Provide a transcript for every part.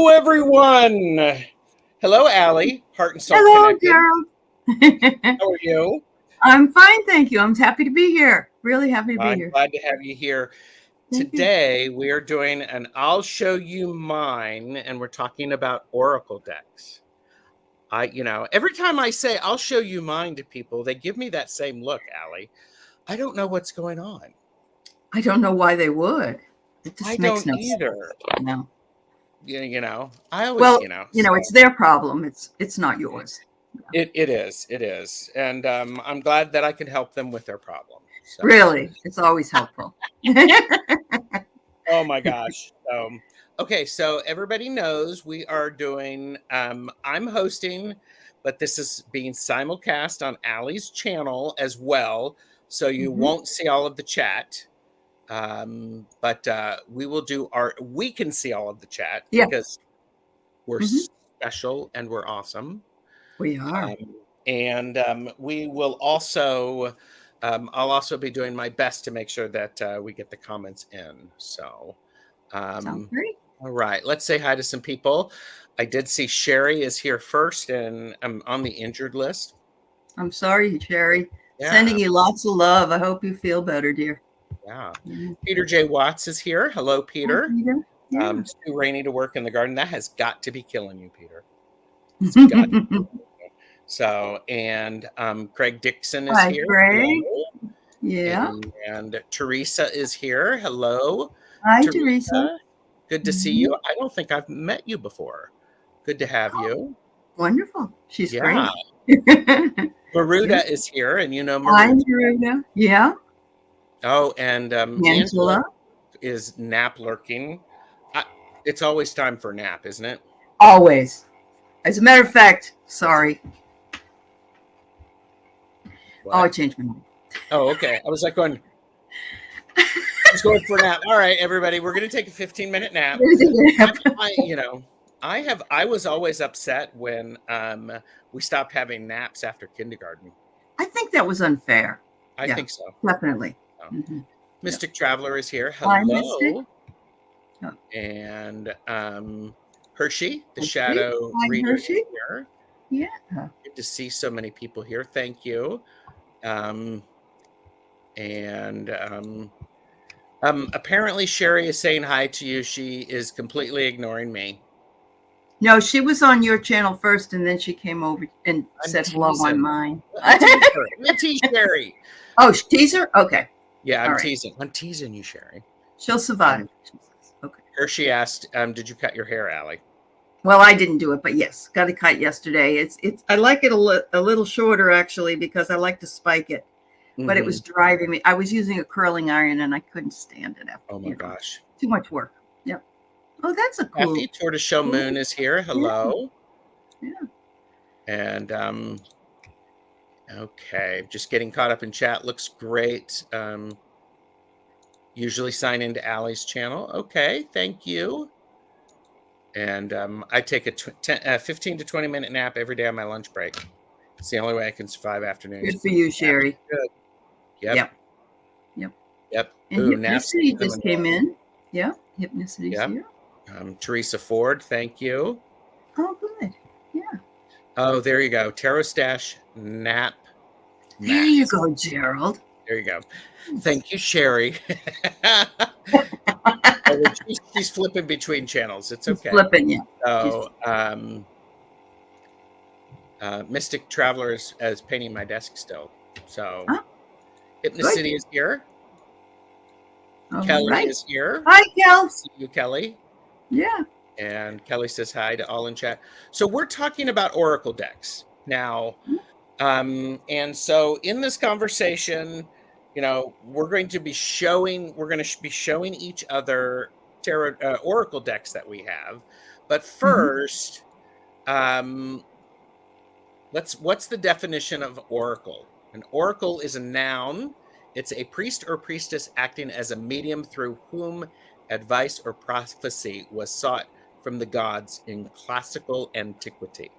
Hello, everyone. Hello, Allie, Heart and Soul Hello, Connected. Gerald. How are you? I'm fine, thank you. I'm happy to be here. Really happy to be I'm here. glad to have you here. Thank you. Today, we are doing an I'll Show You Mine, and we're talking about Oracle decks. Every time I say I'll show you mine to people, they give me that same look, Allie. I don't know what's going on. I don't know why they would. It just I makes don't no either. sense. No. I always, Well, it's their problem. It's not yours. It is. And I'm glad that I can help them with their problem. So. Really, it's always helpful. Oh my gosh. Okay, so everybody knows we are doing, I'm hosting, but this is being simulcast on Allie's channel as well. So you won't see all of the chat. But we can see all of the chat because we're special and we're awesome. We are. We will also, I'll also be doing my best to make sure that we get the comments in. So, Sounds great. All right, let's say hi to some people. I did see Sherry is here first, and I'm on the injured list. I'm sorry, Sherry. Yeah. Sending you lots of love. I hope you feel better, dear. Yeah. Peter J. Watts is here. Hello, Peter. Hi, Peter. Yeah. It's too rainy to work in the garden. That has got to be killing you, Peter. It's got to be. So, and Craig Dixon is here. Craig. Yeah. And Teresa is here. Hello. Hi, Teresa. Good to see you. I don't think I've met you before. Good to have you. Wonderful. She's great. Maruda is here, and you know Maruda. Hi, Maruda. Yeah. Oh, and Angela is nap lurking. It's always time for a nap, isn't it? Always. As a matter of fact, sorry. What? Oh, I changed my mind. Oh, okay. I was like going, let's go for a nap. All right, everybody, we're going to take a 15-minute nap. I was always upset when we stopped having naps after kindergarten. I think that was unfair. I think so. Definitely. Mystic Traveler is here. Hello. Hi, Mystic. And Hershey, the shadow reader, Hershey. is here. Yeah. Good to see so many people here. Thank you. Apparently Sherry is saying hi to you. She is completely ignoring me. No, she was on your channel first, and then she came over and said hello on mine. I'm tease Sherry. Oh, teaser? Okay. Yeah, I'm teasing. I'm teasing you, Sherry. She'll survive. Okay. Hershey asked, "Did you cut your hair, Allie?" Well, I didn't do it, but yes, got it cut yesterday. It's. I like it a little shorter actually because I like to spike it, but it was driving me. I was using a curling iron and I couldn't stand it after. Oh my gosh! Too much work. Yep. Oh, that's a cool. Happy Tortoiseshell Moon is here. Hello. Yeah. And okay, just getting caught up in chat. Looks great. Usually sign into Allie's channel. Okay, thank you. And I take a 15 to 20 minute nap every day on my lunch break. It's the only way I can survive afternoons. Good for you, Sherry. Good. Yep. And Hypnicity just came in. Yeah, Hypnicity's here. Teresa Ford, thank you. Oh, good. Yeah. Oh, there you go. Tarotstache nap. There you go, Gerald. There you go. Thank you, Sherry. She's flipping between channels. It's okay. She's flipping, yeah. So, Mystic Traveler is painting my desk still. So, Hypnicity is here. Kelly is here. Hi, Kel. See you, Kelly. Yeah. And Kelly says hi to all in chat. So we're talking about Oracle decks now. And so in this conversation, we're going to be showing each other tarot Oracle decks that we have. But first, what's the definition of Oracle? An Oracle is a noun. It's a priest or priestess acting as a medium through whom advice or prophecy was sought from the gods in classical antiquity.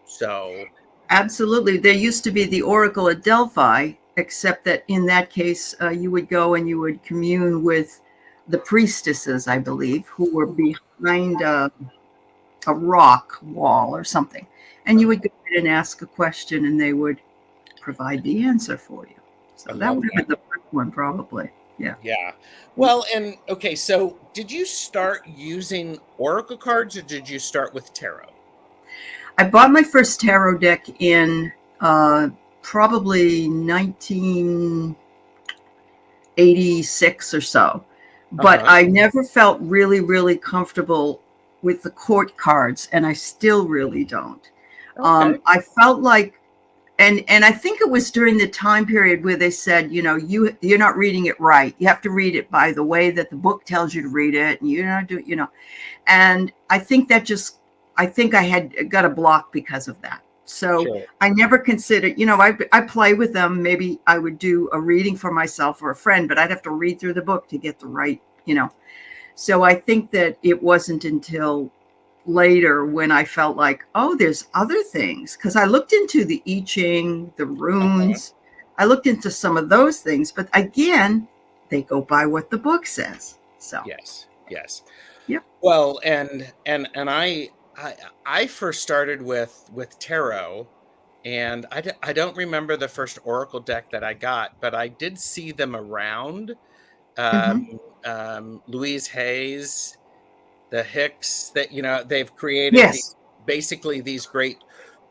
So, absolutely. There used to be the Oracle at Delphi, except that in that case, you would go and you would commune with the priestesses, I believe, who were behind a rock wall or something, and you would go in and ask a question, and they would provide the answer for you. So I that love would have that. been the first one, probably. Yeah. Yeah. Well, and okay, so did you start using oracle cards or did you start with tarot? I bought my first tarot deck in probably 1986 or so, but Uh-huh. I never felt really, really comfortable with the court cards, and I still really don't. Okay. I felt like, and I think it was during the time period where they said, you're not reading it right. You have to read it by the way that the book tells you to read it, and you're not doing. And I think I think I had got a block because. So Sure. I never considered, I play with them. Maybe I would do a reading for myself or a friend, but I'd have to read through the book to get the right. So I think that it wasn't until later when I felt like, oh, there's other things. Because I looked into the I Ching, the Uh-huh. runes. I looked into some of those things. But again, they go by what the book says. So, Yes. Yes. yep. Well, and I first started with tarot, and I don't remember the first oracle deck that I got, but I did see them around. Um, Hmm. Louise Hayes, the Hicks, that they've created Yes. these basically these great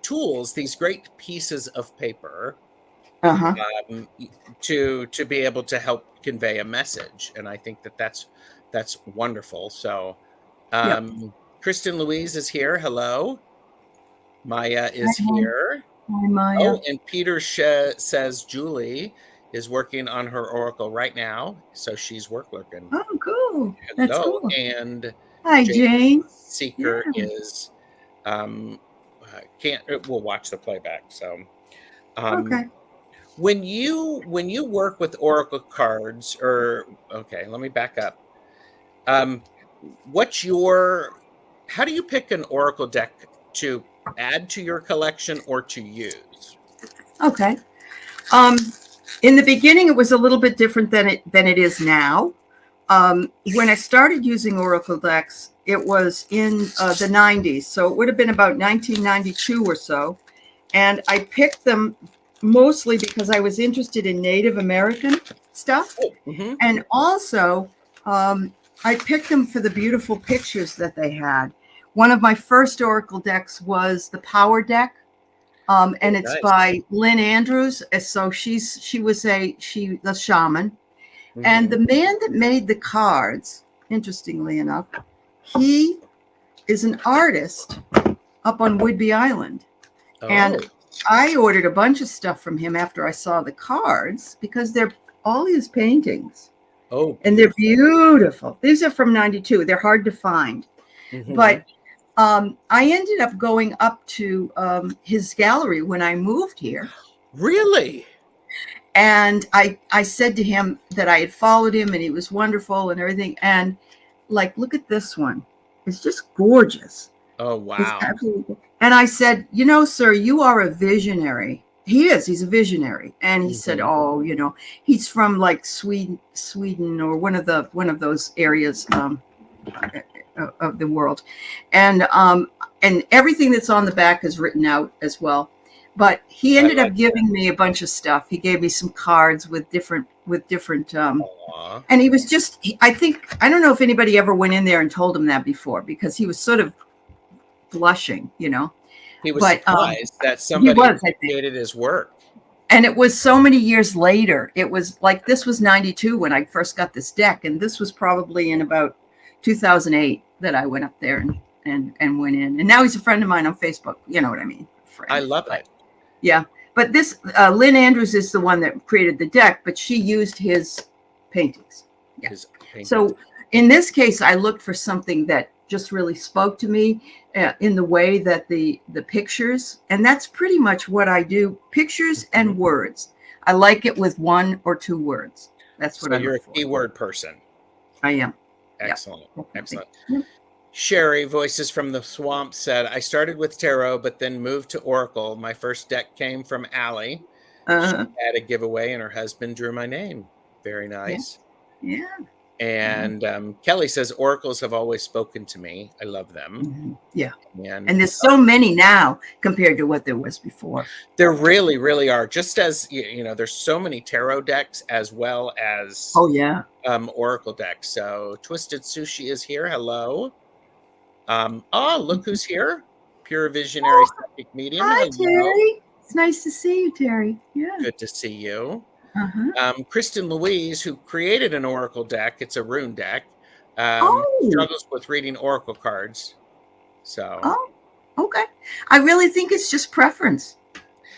tools, these great pieces of paper, Uh huh. um, to be able to help convey a message, and I think that's wonderful. So, Yep. Kristen Louise is here. Hello. Maya Hi, is here. hi, Maya. Oh, and Peter says Julie is working on her oracle right now, so she's working. Oh, cool. That's Hello, cool. and Hi, Jane Jane. Seeker Yeah. is can't we'll watch the playback. So, um, Okay. when you work with oracle cards, or okay, let me back up. Um, what's your how do you pick an oracle deck to add to your collection or to use? Okay. Um, in the beginning, it was a little bit different than it is now. When I started using Oracle decks, it was in the 90s, so it would have been about 1992 or so, and I picked them mostly because I was interested in Native American stuff, Oh, hmm. and also I picked them for the beautiful pictures that they had. One of my first Oracle decks was the Power deck, and Oh, it's nice. by Lynn Andrews. So she the shaman, and Hmm. the man that made the cards. Interestingly enough, he is an artist up on Whidbey Island, and Oh, I ordered a bunch of stuff from him after I saw the cards because they're all his paintings, oh, and they're beautiful. beautiful. These are from '92. They're hard to find, Hmm. but I ended up going up to his gallery when I moved here. Really? And I said to him that I had followed him and he was wonderful and everything. And like, look at this one. It's just gorgeous. Oh, It's wow. absolutely. And I said, sir, you are a visionary. He is. He's a visionary. And he said, Hmm. oh, he's from like Sweden or one of those areas of the world, and everything that's on the back is written out as well. But he I ended like up giving me a bunch of stuff. He gave me some cards with different aw. and he was just I don't know if anybody ever went in there and told him that before because he was sort of blushing. He was But surprised that he somebody was, I think. appreciated his work. And it was so many years later. It was like this was 92 when I first got this deck, and this was probably in about 2008 that I went up there and went in. And now he's a friend of mine on Facebook. You know what I mean? I Friend. love But it. yeah. But this Lynn Andrews is the one that created the deck, but she used his paintings. Yeah. His paintings. So in this case, I looked for something that just really spoke to me in the way that the pictures, and that's pretty much what I do: pictures Mhm. and words. I like it with one or two words. That's what So I you're look a for. keyword person. I am. Yeah, Excellent. definitely. Excellent. Yeah. Sherry, Voices from the Swamp, said, I started with tarot, but then moved to Oracle. My first deck came from Allie. She Uh, had a giveaway, and her husband drew my name. Very yeah. nice. Yeah. And Kelly says oracles have always spoken to me. I love them. Yeah. And there's so many now compared to what there was before. There really, really are. Just as you know, there's so many tarot decks as well as oracle decks. So Twisted Sushi is here. Hello. Look who's here. Pure Visionary Psychic Medium. Hi, Hello. Terry. It's nice to see you, Terry. Yeah. Good to see you. Kristen Louise, who created an oracle deck, it's a rune deck, struggles with reading oracle cards. So okay. I really think it's just preference.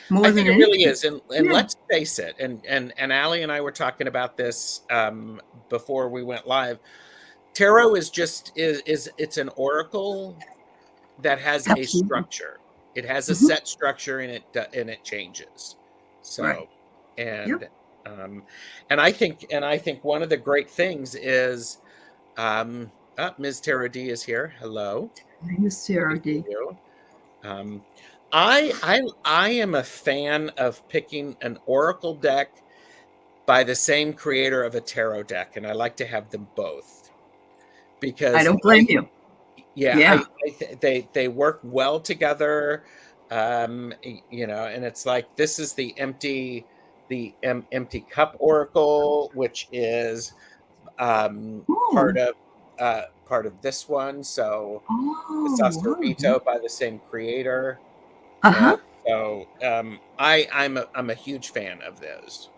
I think it really is, and let's face it. And Allie and I were talking about this before we went live. Tarot is just it's an oracle that has a structure. It has a set structure, and it changes. So, and I think one of the great things is, Ms. Tara D is here. Hello, Ms. Tara D. I am a fan of picking an oracle deck by the same creator of a tarot deck, and I like to have them both because I don't blame you. Yeah. They work well together. You know, and it's like this is the empty cup oracle, which is part of this one. So it's also vetoed by the same creator. So I'm a huge fan of those.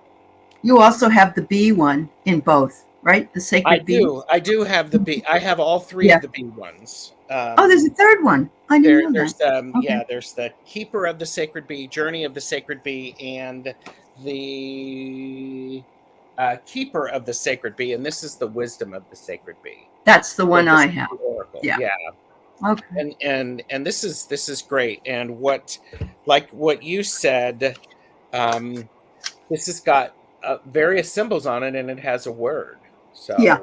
You also have the bee one in both, right? The sacred bee. I do have the bee. I have all three of the bee ones. There's a third one. I didn't know that. There's the Keeper of the Sacred Bee, Journey of the Sacred Bee, and the Keeper of the Sacred Bee, and this is the Wisdom of the Sacred Bee. That's the one I have. Yeah. Okay. And this is great. And what you said, this has got various symbols on it, and it has a word. So I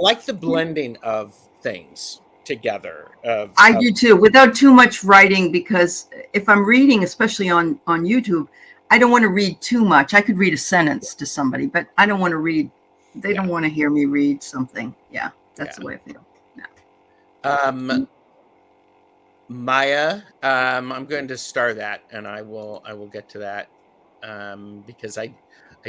like the blending of things together. I do too, without too much writing, because if I'm reading, especially on YouTube, I don't want to read too much. I could read a sentence to somebody, but I don't want to read. They don't want to hear me read something. Yeah, that's the way I feel. Maya, I'm going to star that, and I will get to that because I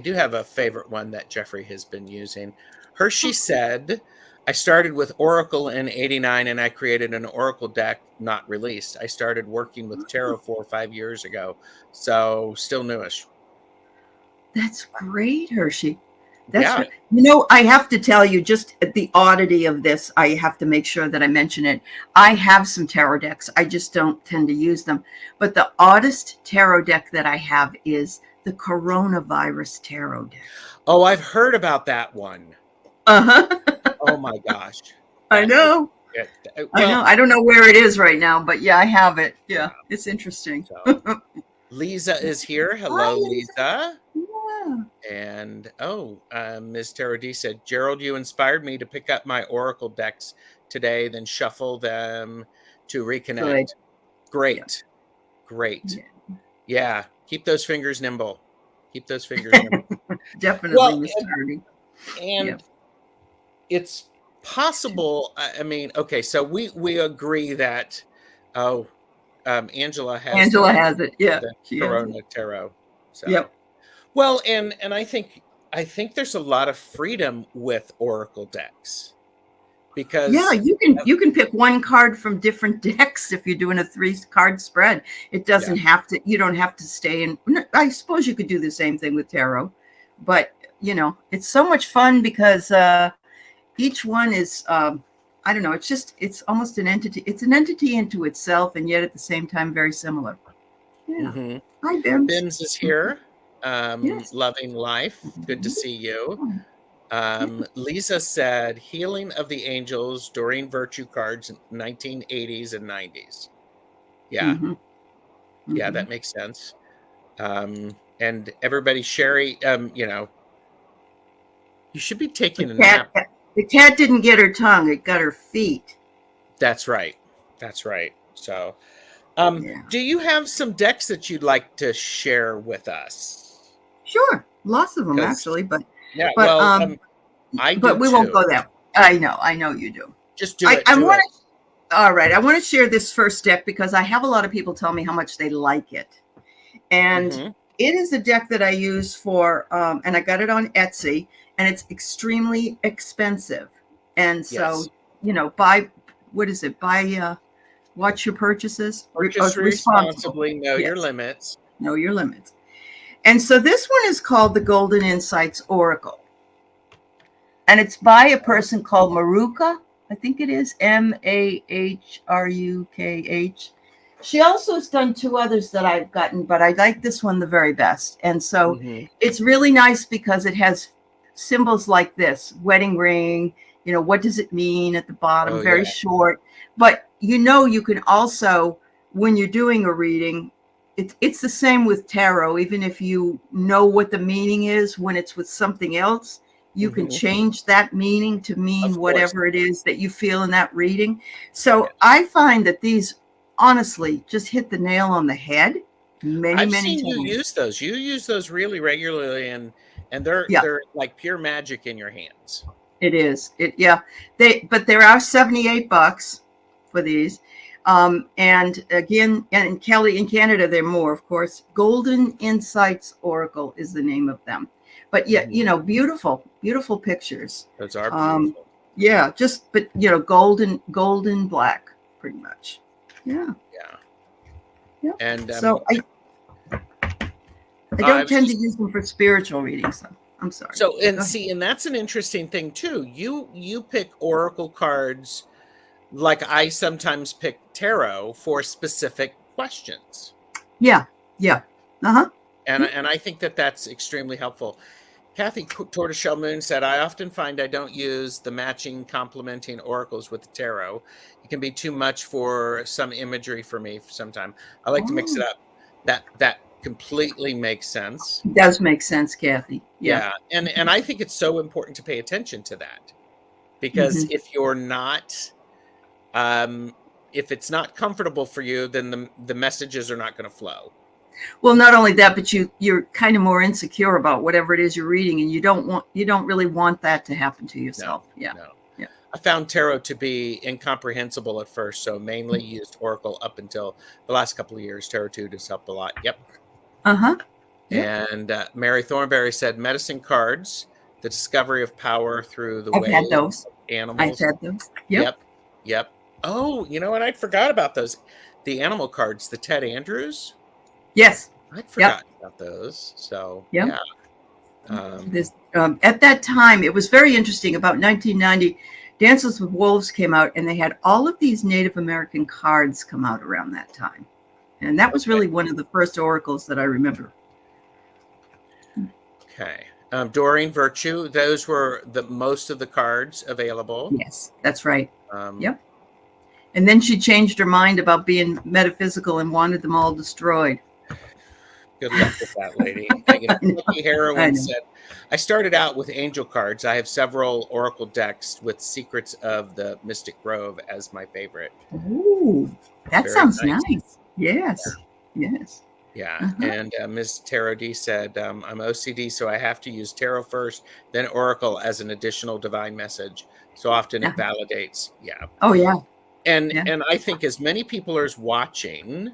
do have a favorite one that Jeffrey has been using. Hershey said, I started with Oracle in '89, and I created an Oracle deck not released. I started working with tarot 4 or 5 years ago, so still newish. That's great, Hershey. That's you know, I have to tell you, just the oddity of this, I have to make sure that I mention it. I have some tarot decks. I just don't tend to use them. But the oddest tarot deck that I have is the coronavirus tarot deck. Oh, I've heard about that one. Oh my gosh. I know. I know. I don't know where it is right now, but I have it. Yeah. It's interesting. So, Lisa is here. Hello, Lisa. And Ms. Tara D said, Gerald, you inspired me to pick up my oracle decks today, then shuffle them to reconnect. Great. Yeah. Keep those fingers nimble. Definitely, Ms. Tara D. And it's possible. I mean, okay, so we agree that Angela has it. Yeah, the Corona Tarot. So. Well, and I think there's a lot of freedom with oracle decks because you can pick one card from different decks if you're doing a 3-card spread. It doesn't have to. You don't have to stay in. I suppose you could do the same thing with tarot, but you know, it's so much fun because each one is I don't know. It's almost an entity. It's an entity into itself, and yet at the same time very similar. Yeah. Hi, Bims. Bims is here. Loving life. Good to see you. Lisa said, healing of the angels during virtue cards in 1980s and 90s. Yeah. Yeah, that makes sense. And everybody, Sherry, you know, you should be taking a nap. The cat didn't get her tongue. It got her feet. That's right. So, do you have some decks that you'd like to share with us? Sure. Lots of them, actually. But I do but we won't too. go there. I know you do. Just do it. I Do want it. to. All right, I want to share this first deck because I have a lot of people tell me how much they like it, and Mm-hmm. it is a deck that I use for, and I got it on Etsy, and it's extremely expensive, and so Yes. buy, what is it? Buy, watch your purchases. Purchase Responsible. responsibly. Know your Yes, limits. know your limits. And so this one is called the Golden Insights Oracle. And it's by a person called Maruka. I think it is Mahrukh. She also has done two others that I've gotten, but I like this one the very best. And so Mm-hmm. it's really nice because it has symbols like this wedding ring. What does it mean at the bottom? Oh Very yeah. short. But you can also, when you're doing a reading, it's the same with tarot. Even if you know what the meaning is, when it's with something else, you can Mm-hmm. change that meaning to mean Of course. whatever it is that you feel in that reading. So Yeah. I find that these honestly just hit the nail on the head many, I've many seen you times. use those. You use those really regularly, and they're Yeah, they're like pure magic in your hands. it is. Yeah. But there are $78 for these. And again, and in Canada, they're more, of course. Golden Insights Oracle is the name of them. But yeah, Mm-hmm. beautiful, beautiful pictures. Those are Um, beautiful. yeah, but golden black, pretty much. Yeah, Yeah. yeah. And So I I don't was tend to just use them for spiritual readings, though. I'm sorry. so and Go ahead. see, and that's an interesting thing too. You pick oracle cards like I sometimes pick tarot for specific questions. Yeah, yeah. Uh-huh. And I think that that's extremely helpful. Kathy Tortoiseshell Moon said, I often find I don't use the matching complementing oracles with the tarot. It can be too much for some imagery for me sometime. I like to mix it Oh, up. That completely makes sense. it does make sense, Kathy. Yeah. Yeah. And I think it's so important to pay attention to that because Hmm. um if it's not comfortable for you, then the messages are not going to flow. Well, not only that, but you're kind of more insecure about whatever it is you're reading, and you don't really want that to happen to No, yourself. Yeah. no. Yeah. I found tarot to be incomprehensible at first, so mainly used Oracle up until the last couple of years. Tarot 2 does help a lot. Yep. Uh-huh. Yep. And Mary Thornberry said, medicine cards, the discovery of power through the I've way had those. of I've animals. had those. Yep. Yep. Yep. Oh, you know what? I'd forgot about those. The animal cards, the Ted Andrews. Yes. I'd Yep. forgotten about those. So, Yep. yeah. Um, This at that time, it was very interesting. About 1990, Dances with Wolves came out, and they had all of these Native American cards come out around that time, and that was okay. really one of the first oracles that I remember. Okay. Doreen Virtue, those were the most of the cards available. Yes, that's right. Um, Yep. And then she changed her mind about being metaphysical and wanted them all destroyed. Good luck with that, lady. You know, I know. Becky I Heroin know. said, I started out with angel cards. I have several oracle decks with Secrets of the Mystic Grove as my favorite. Ooh, that Very sounds nice. nice. Yes. Yes. Yeah. Uh-huh. And Ms. Tarot D said, I'm OCD, so I have to use tarot first, then oracle as an additional divine message. So often it Uh-huh. validates. Yeah. Oh, yeah. And Yeah. I think as many people are watching,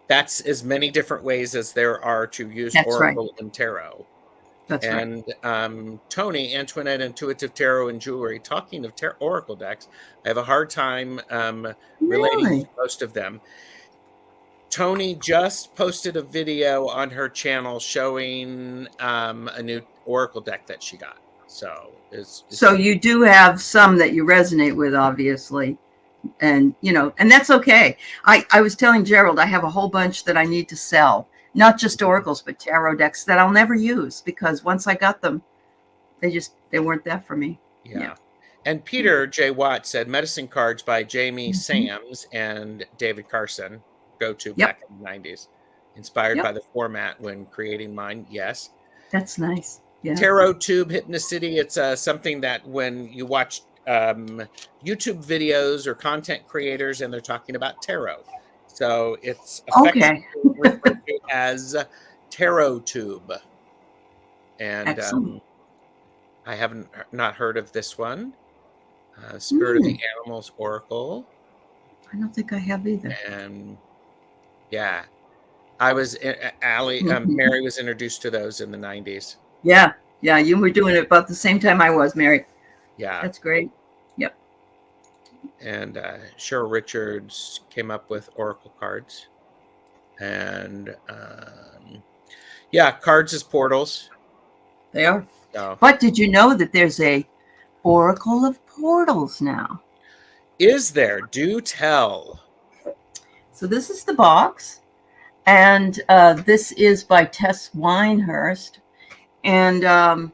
that's as many different ways as there are to use That's right. oracle and tarot. That's right. And Tony, Antoinette, Intuitive Tarot and Jewelry, talking of oracle decks, I have a hard time relating to Really? most of them. Tony just posted a video on her channel showing a new oracle deck that she got. So So you do have some that you resonate with, obviously. And that's okay. I was telling Gerald I have a whole bunch that I need to sell, not just oracles but tarot decks that I'll never use because once I got them, they weren't that for me. yeah. And Peter J. Watt said medicine cards by Jamie Sams and David Carson, go to Yep. back in the 90s, inspired Yep. by the format when creating mine. Yes. That's nice. Yeah. Tarot Tube Hypnocity. It's something that when you watch YouTube videos or content creators and they're talking about tarot, so it's affectionately Okay. referred to as Tarot Tube. And Excellent. I haven't not heard of this one. Spirit of the Hmm. Animals Oracle, I don't think I have either. and yeah, I was Allie. Mhm. Mary was introduced to those in the '90s. Yeah, yeah, you were doing it about the same time I was, Mary. Yeah, That's great. Yep. and Cheryl Richards came up with Oracle cards, and yeah, cards as portals. They are. So, But did you know that there's a Oracle of Portals now? is there? Do tell. So this is the box, and this is by Tess Winehurst. And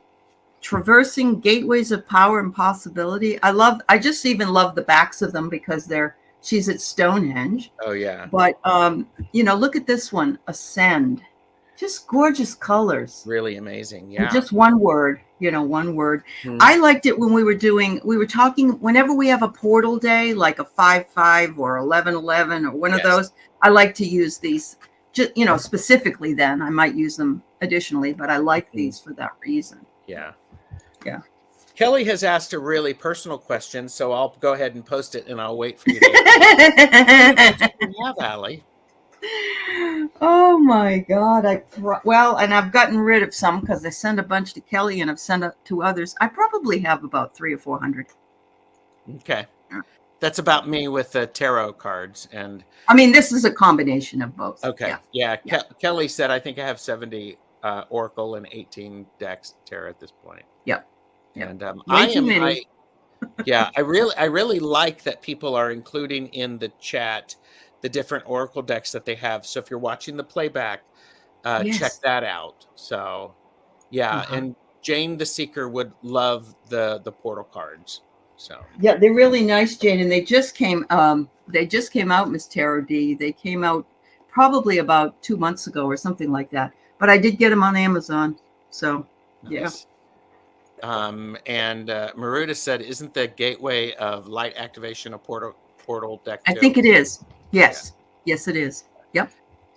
Traversing Gateways of Power and Possibility. I just even love the backs of them because she's at Stonehenge. Oh yeah, But look at this one, Ascend. Just gorgeous colors. really amazing. And Yeah. just one word, one word. Hmm. I liked it when we were talking, whenever we have a portal day, like a 5/5 or 11/11 or one of Yes. those, I like to use these, just, specifically then. I might use them additionally, but I like Hmm. these for that reason. Yeah. Yeah. Kelly has asked a really personal question, so I'll go ahead and post it, and I'll wait for you to answer. How many decks do you have, Allie? Oh my God. And I've gotten rid of some because I sent a bunch to Kelly and I've sent it to others. I probably have about 300 or 400. Okay. That's about me with the tarot cards. And I mean, this is a combination of both. okay. Yeah. Yeah. Yeah. Kelly said, I think I have 70 Oracle and 18 decks tarot at this point. Yep. Yep. And Way too many. yeah, I really like that people are including in the chat the different Oracle decks that they have. So if you're watching the playback, check Yes. that out. So yeah, Uh-huh. and Jane the Seeker would love the portal cards. So Yeah, they're really nice, Jane. And they just came out, Miss Tarot D. They came out probably about 2 months ago or something like that. But I did get them on Amazon. So yeah. nice. And Maruda said, "Isn't the Gateway of Light Activation a portal deck I too?" think it is. Yeah. Yes. Yes, it is. Yep.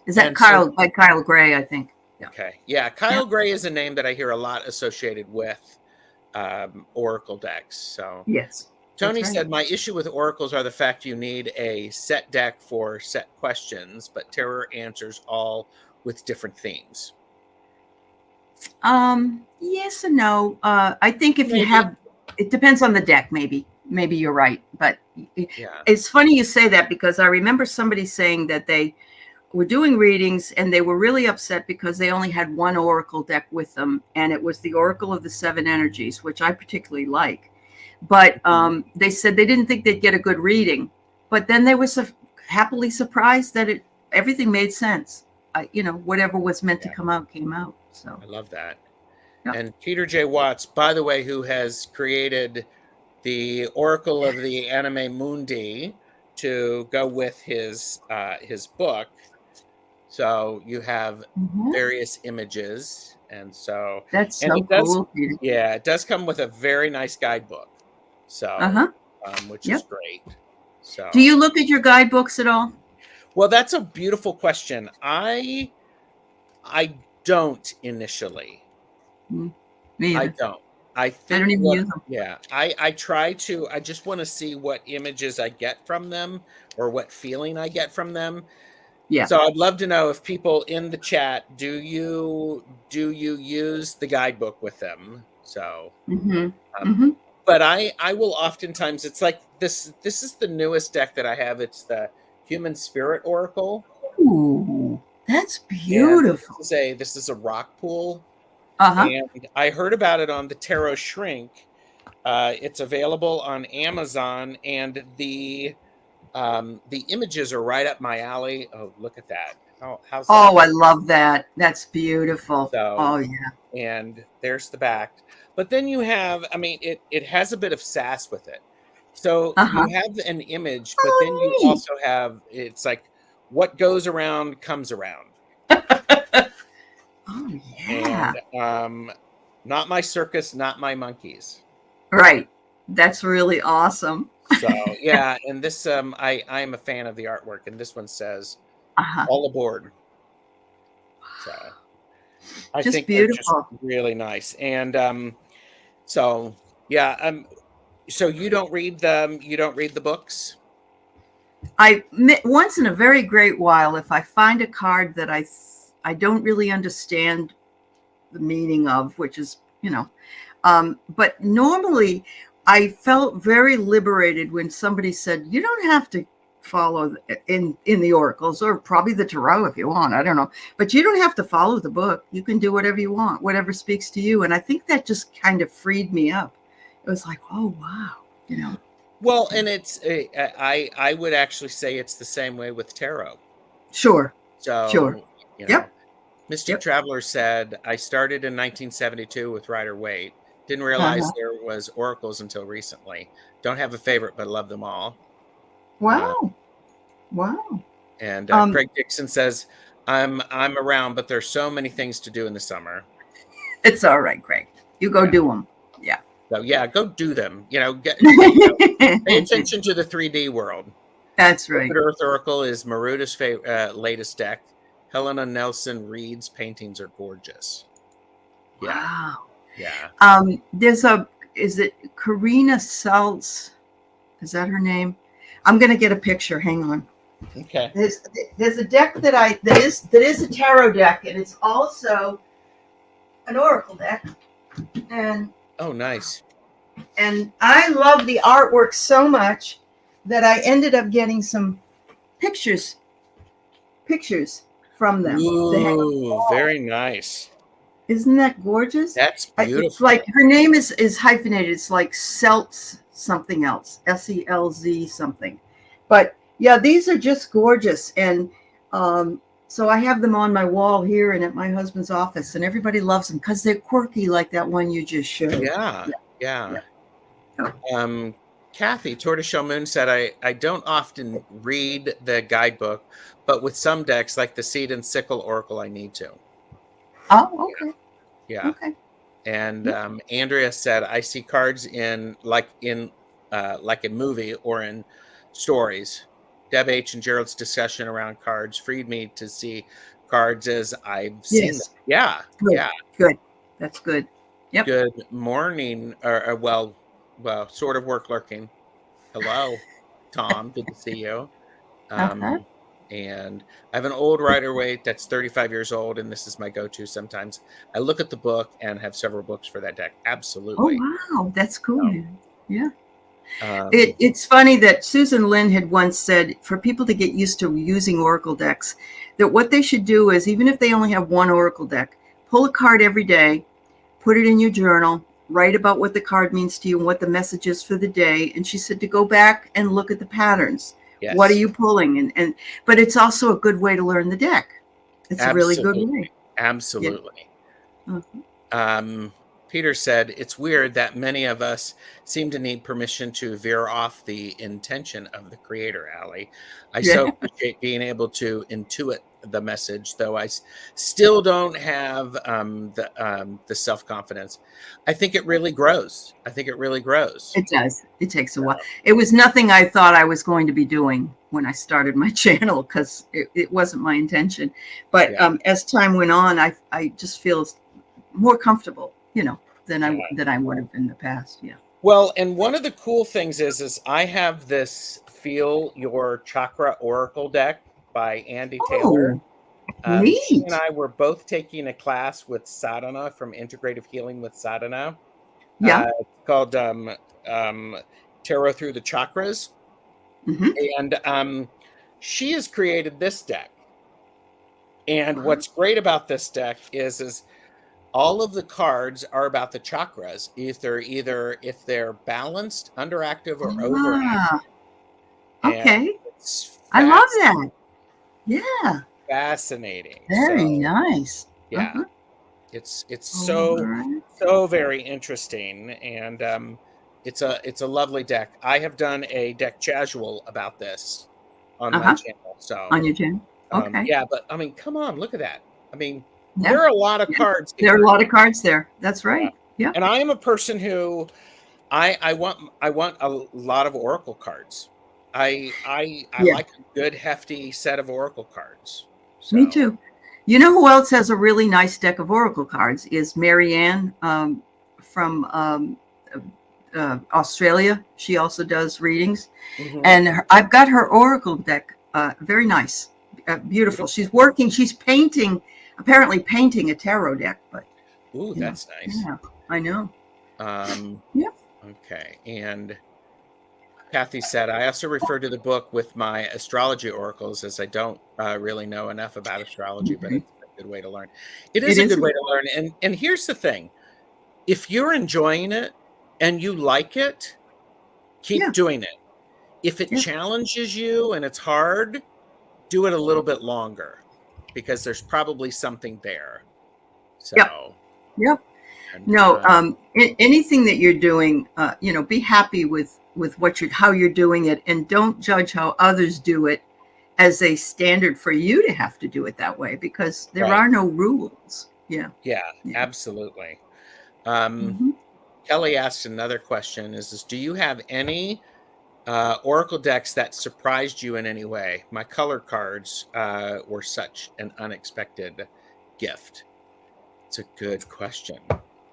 Is that And so, Kyle Gray, I think. Yeah. okay, yeah, Yeah. Kyle Gray is a name that I hear a lot associated with Oracle decks. So Yes. That's Tony right. said, "My issue with oracles are the fact you need a set deck for set questions, but tarot answers all with different themes." Yes and no. I think if you Maybe. have, it depends on the deck, maybe you're right. But Yeah. it's funny you say that because I remember somebody saying that they were doing readings and they were really upset because they only had one oracle deck with them, and it was the Oracle of the Seven Energies, which I particularly like. But Mhm. they said they didn't think they'd get a good reading. But then they were happily surprised that everything made sense. Whatever was meant to Yeah, come out came out. So I love that. yeah. And Peter J. Watts, by the way, who has created the Oracle of the Anime Mundi to go with his book. So you have Mhm. various images, That's and so it does, cool, Peter. yeah, it does come with a very nice guidebook. Uh So, huh. which is Yep. great. Do So, you look at your guidebooks at all? well, that's a beautiful question. I don't initially. Mm, me I either. don't. I I don't think even use them. yeah, I try to, I just want to see what images I get from them or what feeling I get from them. Yeah. So I'd love to know if people in the chat, do you use the guidebook with them? So, Mm-hmm. um, Mm-hmm. but I will oftentimes, it's like this is the newest deck that I have. It's the Human Spirit Oracle, Ooh, that's and beautiful. this is a rock pool, Uh huh. and I heard about it on the Tarot Shrink. It's available on Amazon, and the images are right up my alley. Oh, look at that! How's that? Oh, I love that. That's beautiful. Oh So, yeah. and there's the back. But then you have, I mean, it has a bit of sass with it. So Uh you huh. have an image, but then you Oh, neat. also have, it's like what goes around comes around, Oh and yeah. not my circus, not my monkeys. Right. That's really awesome. So yeah, and this I am a fan of the artwork, and this one says Uh huh. all aboard. So I Just think they're just beautiful. really nice. And So yeah, so you don't read the books? Once in a very great while, if I find a card that I don't really understand the meaning of, which is, but normally I felt very liberated when somebody said, you don't have to follow in the oracles, or probably the tarot if you want, I don't know, but you don't have to follow the book. You can do whatever you want, whatever speaks to you. And I think that just kind of freed me up. It was like, oh wow. Well, and it's I would actually say it's the same way with tarot. Sure. So, Yep. Mystic Traveler said, I started in 1972 with Rider Waite. Didn't realize Uh-huh. there was oracles until recently. Don't have a favorite, but love them all. Wow. Wow. And Craig Dixon says, I'm around, but there's so many things to do in the summer. It's all right, Craig. You go do them. Yeah. So yeah, go do them. Pay attention to the 3D world. That's right. Earth Oracle is Maruta's latest deck. Helena Nelson Reed's paintings are gorgeous. Yeah. Wow. Yeah. Is it Karina Seltz? Is that her name? I'm going to get a picture. Hang on. Okay. There's a deck that is a tarot deck, and it's also an oracle deck. And oh, nice. And I love the artwork so much that I ended up getting some pictures from them. Ooh, very nice. Isn't that gorgeous? That's beautiful. It's like her name is hyphenated. It's like Seltz something else, SELZ something. But yeah, these are just gorgeous. And so I have them on my wall here and at my husband's office, and everybody loves them because they're quirky like that one you just showed. Yeah. Kathy, Tortoiseshell Moon said, I don't often read the guidebook, but with some decks like the Seed and Sickle Oracle, I need to. Oh, okay. Yeah. Okay. And Andrea said, I see cards in a movie or in stories. Deb H. and Gerald's discussion around cards freed me to see cards as I've seen them. Yeah. Good. Yeah. Good. That's good. Yep. Good morning. Well, sort of work lurking. Hello, Tom. Good to see you. And I have an old Rider Waite that's 35 years old, and this is my go-to sometimes. I look at the book and have several books for that deck. Absolutely. Oh, wow. That's cool. Yeah. It's funny that Susan Lynn had once said for people to get used to using oracle decks, that what they should do is, even if they only have one oracle deck, pull a card every day, put it in your journal, write about what the card means to you and what the message is for the day. And she said to go back and look at the patterns. Yes. What are you pulling? But it's also a good way to learn the deck. It's a really good way. Absolutely. Yeah. Uh-huh. Peter said, it's weird that many of us seem to need permission to veer off the intention of the creator, Allie. I so appreciate being able to intuit the message, though I still don't have the self-confidence. I think it really grows. It does. It takes a while. It was nothing I thought I was going to be doing when I started my channel, because it wasn't my intention. But as time went on, I just feel more comfortable, than I would have in the past. Yeah. Well, and one of the cool things is I have this Feel Your Chakra Oracle deck by Andy Taylor. Neat. She and I were both taking a class with Sadhana from Integrative Healing with Sadhana. Yeah. It's called Tarot Through the Chakras. Mm-hmm. And she has created this deck. And what's great about this deck is all of the cards are about the chakras, either if they're balanced, underactive, or overactive. Okay. I love that. Yeah. Fascinating. Very nice. Yeah. It's so very interesting, and it's a lovely deck. I have done a deck casual about this on my channel. So on your channel. Okay. Yeah, but I mean, come on, look at that. I mean, there are a lot of cards here. There are a lot of cards there. That's right. Yeah. And I am a person who I want a lot of oracle cards. I like a good hefty set of oracle cards. So. Me too. You know who else has a really nice deck of oracle cards is Marianne Australia. She also does readings, Mhm. and I've got her oracle deck. Very nice, beautiful. She's apparently painting a tarot deck. But Ooh, that's nice. yeah, I know. Um, Yeah. okay. And Kathy said, I also refer to the book with my astrology oracles as I don't really know enough about astrology, but Mhm. it's a good way to learn. It is It a is good a way good to one. learn. And here's the thing. If you're enjoying it and you like it, keep Yeah. doing it. If it Yeah. challenges you and it's hard, do it a little bit longer because there's probably something there. Yep. So, Yep. and No, anything that you're doing, be happy with how you're doing it, and don't judge how others do it as a standard for you to have to do it that way, because there right. are no rules. Yeah. Yeah, Yeah. absolutely. Um, Hmm. Kelly asked another question is do you have any Oracle decks that surprised you in any way? My color cards were such an unexpected gift. It's a good question.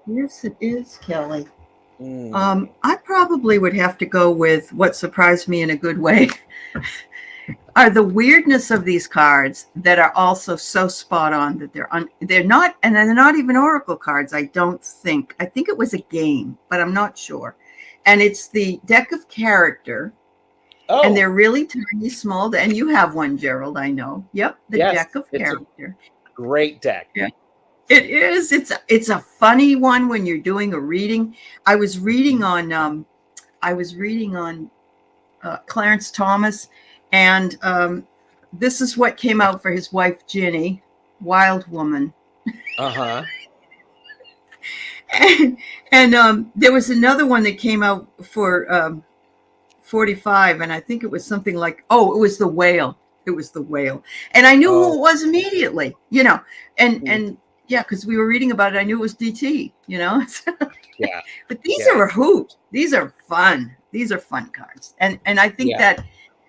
Yes, it is, Kelly. Mm. I probably would have to go with what surprised me in a good way are the weirdness of these cards that are also so spot on that they're not, and they're not even oracle cards. I don't think. I think it was a game, but I'm not sure. And it's the deck of character, and Oh, they're really tiny, small. And you have one, Gerald. I know. Yep, the yes, deck of it's a character. great deck. Yeah, it is. It's a funny one when you're doing a reading. I was reading on Clarence Thomas, and this is what came out for his wife Ginny, Wild Woman. Uh-huh. And there was another one that came out for 45, and I think it was something like, oh, it was the whale. It was the whale, and I knew who Oh, it was immediately. And mm, yeah, because we were reading about it, I knew it was DT. yeah, But these yeah, are a hoot. These are fun. These are fun cards, and I think yeah.